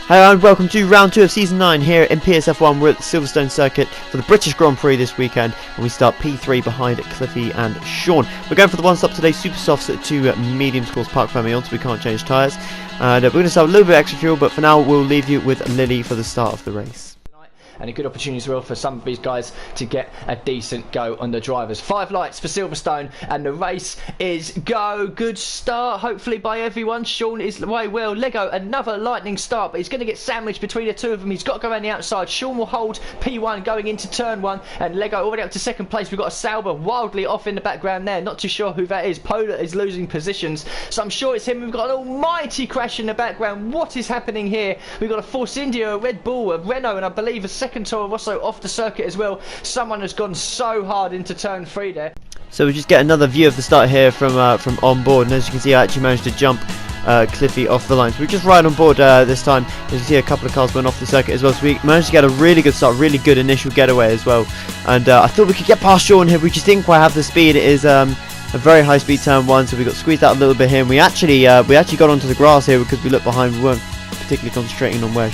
Hello and welcome to round 2 of season 9 here in PSF1. We're at the Silverstone circuit for the British Grand Prix this weekend, and we start P3 behind Cliffy and Sean. We're going for the one stop today, super softs at 2 mediums course Park Fermion, so we can't change tyres. And we're going to sell a little bit extra fuel, but for now we'll leave you with Lily for the start of the race. And a good opportunity as well for some of these guys to get a decent go on the drivers. 5 lights for Silverstone, and the race is go. Good start, hopefully by everyone. Sean is way well. Lego, another lightning start, but he's going to get sandwiched between the two of them. He's got to go around the outside. Sean will hold P1 going into turn 1, and Lego already up to second place. We've got a Sauber wildly off in the background there. Not too sure who that is. Polar is losing positions, so I'm sure it's him. We've got an almighty crash in the background. What is happening here? We've got a Force India, a Red Bull, a Renault, and I believe a second Toro Rosso off the circuit as well. Someone has gone so hard into turn 3 there. So we just get another view of the start here from on board, and as you can see I actually managed to jump Cliffy off the line. So we're just right on board this time. As you see, a couple of cars went off the circuit as well, so we managed to get a really good start, really good initial getaway as well. And I thought we could get past Sean here. We just didn't quite have the speed. It is a very high speed turn 1, so we got squeezed out a little bit here, and we actually got onto the grass here because we looked behind. We weren't particularly concentrating on where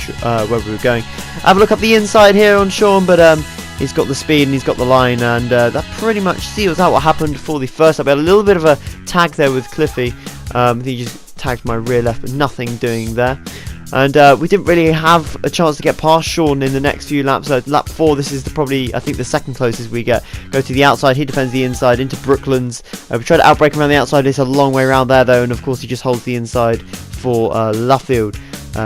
we were going. Have a look up the inside here on Sean, but he's got the speed and he's got the line, and that pretty much seals out what happened for the first lap. We had a little bit of a tag there with Cliffy. He just tagged my rear left, but nothing doing there. And we didn't really have a chance to get past Sean in the next few laps. So lap 4, this is probably, I think, the second closest we get. Go to the outside, he defends the inside into Brooklands. We try to outbrake him around the outside. It's a long way around there though, and of course he just holds the inside for Luffield.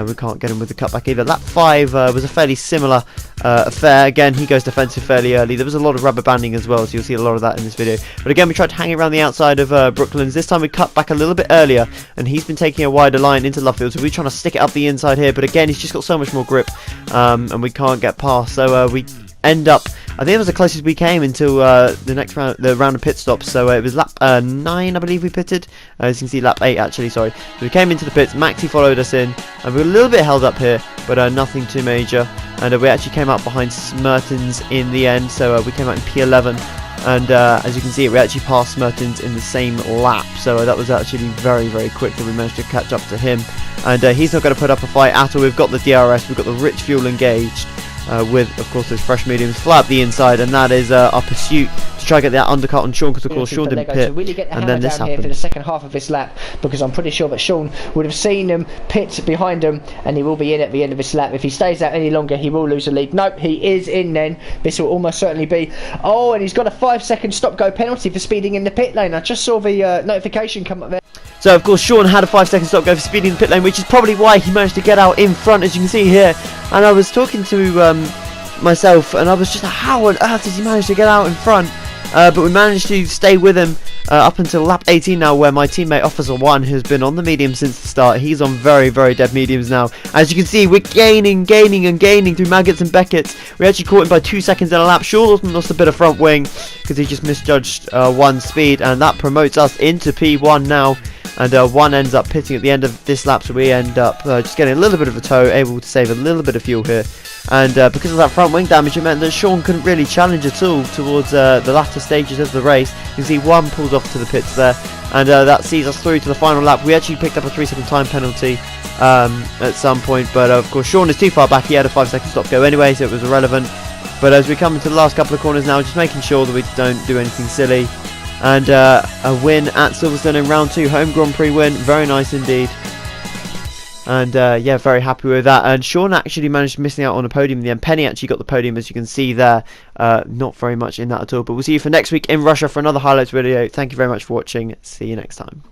We can't get him with the cutback either. Lap 5 was a fairly similar affair. Again, he goes defensive fairly early. There was a lot of rubber banding as well, so you'll see a lot of that in this video. But again, we tried to hang around the outside of Brooklands. This time we cut back a little bit earlier, and he's been taking a wider line into Luffield, so we're trying to stick it up the inside here. But again, he's just got so much more grip, and we can't get past. So we end up, I think it was the closest we came until the next round, the round of pit stops. So it was lap 9, I believe we pitted. As you can see, lap 8 actually, sorry. So we came into the pits, Maxi followed us in, and we were a little bit held up here, but nothing too major. And we actually came out behind Smertens in the end, so we came out in P11. And as you can see, we actually passed Smertens in the same lap, so that was actually very, very quick that we managed to catch up to him. And he's not going to put up a fight at all. We've got the DRS, we've got the rich fuel engaged. With, of course, those fresh mediums flat up the inside, and that is our pursuit to try to get that undercut on Sean, because of course Sean didn't pit, really get the and then this down happened. Here for the second half of this lap, because I'm pretty sure that Sean would have seen him pit behind him, and he will be in at the end of this lap. If he stays out any longer, he will lose the lead. Nope, he is in then. This will almost certainly be. Oh, and he's got a 5-second stop-go penalty for speeding in the pit lane. I just saw the notification come up there. So of course Sean had a 5-second stop go for speeding in the pit lane, which is probably why he managed to get out in front, as you can see here. And I was talking to myself, and I was just like, how on earth did he manage to get out in front? But we managed to stay with him up until lap 18 now, where my teammate Officer 1, who's been on the medium since the start, he's on very, very dead mediums now. As you can see, we're gaining through Maggots and Beckett's. We actually caught him by 2 seconds in a lap. Sean lost a bit of front wing because he just misjudged 1's speed, and that promotes us into P1 now. And 1 ends up pitting at the end of this lap, so we end up just getting a little bit of a tow, able to save a little bit of fuel here. And because of that front wing damage, it meant that Sean couldn't really challenge at all towards the latter stages of the race. You can see 1 pulls off to the pits there, and that sees us through to the final lap. We actually picked up a 3-second time penalty at some point, but of course Sean is too far back. He had a 5-second stop go anyway, so it was irrelevant. But as we come into the last couple of corners now, just making sure that we don't do anything silly. And a win at Silverstone in round 2, home Grand Prix win, very nice indeed. And yeah, very happy with that. And Sean actually managed missing out on a podium in the end. Penny actually got the podium, as you can see there. Not very much in that at all. But we'll see you for next week in Russia for another highlights video. Thank you very much for watching. See you next time.